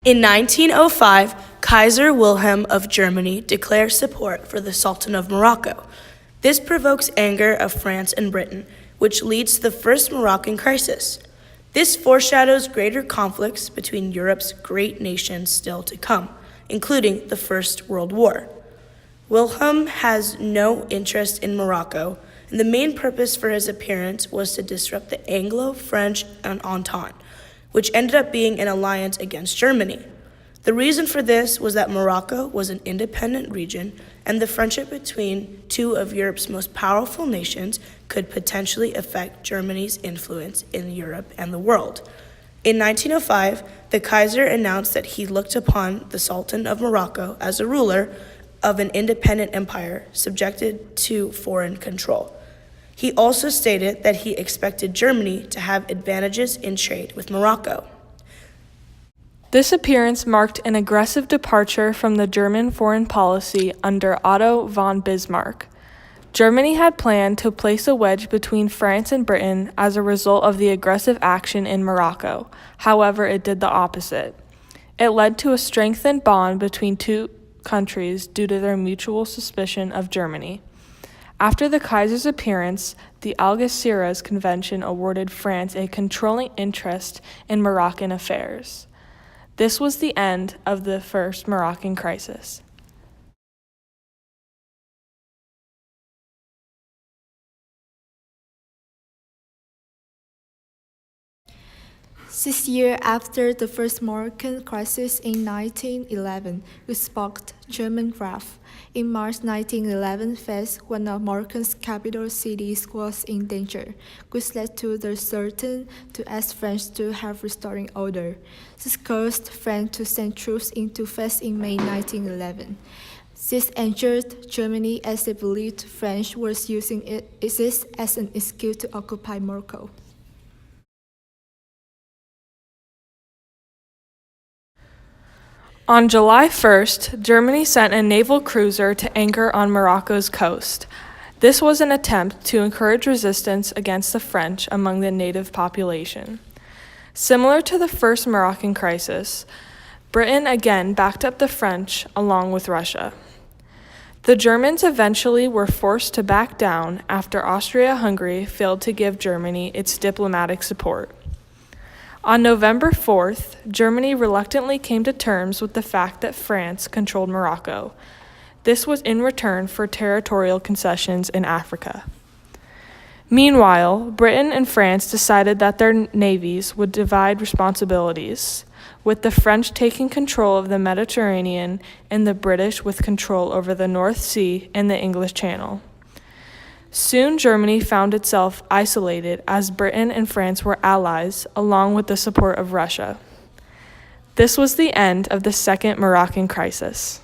In 1905, Kaiser Wilhelm of Germany declares support for the Sultan of Morocco. This provokes anger of France and Britain, which leads to the First Moroccan Crisis. This foreshadows greater conflicts between Europe's great nations still to come, including the First World War. Wilhelm has no interest in Morocco, and the main purpose for his appearance was to disrupt the Anglo-French Entente, which ended up being an alliance against Germany. The reason for this was that Morocco was an independent region, and the friendship between two of Europe's most powerful nations could potentially affect Germany's influence in Europe and the world. In 1905, the Kaiser announced that he looked upon the Sultan of Morocco as a ruler of an independent empire subjected to foreign control. He also stated that he expected Germany to have advantages in trade with Morocco. This appearance marked an aggressive departure from the German foreign policy under Otto von Bismarck. Germany had planned to place a wedge between France and Britain as a result of the aggressive action in Morocco. However, it did the opposite. It led to a strengthened bond between two countries due to their mutual suspicion of Germany. After the Kaiser's appearance, the Algeciras Convention awarded France a controlling interest in Moroccan affairs. This was the end of the First Moroccan Crisis. This year, after the First Moroccan Crisis in 1911, which sparked German wrath. In March 1911, Fez, one of Morocco's capital cities, was in danger, which led to the Sultan to ask France to help restoring order. This caused France to send troops into Fez in May 1911. This angered Germany as they believed France was using it as an excuse to occupy Morocco. On July 1st, Germany sent a naval cruiser to anchor on Morocco's coast. This was an attempt to encourage resistance against the French among the native population. Similar to the First Moroccan Crisis, Britain again backed up the French along with Russia. The Germans eventually were forced to back down after Austria-Hungary failed to give Germany its diplomatic support. On November 4th, Germany reluctantly came to terms with the fact that France controlled Morocco. This was in return for territorial concessions in Africa. Meanwhile, Britain and France decided that their navies would divide responsibilities, with the French taking control of the Mediterranean and the British with control over the North Sea and the English Channel. Soon Germany found itself isolated as Britain and France were allies, along with the support of Russia. This was the end of the Second Moroccan Crisis.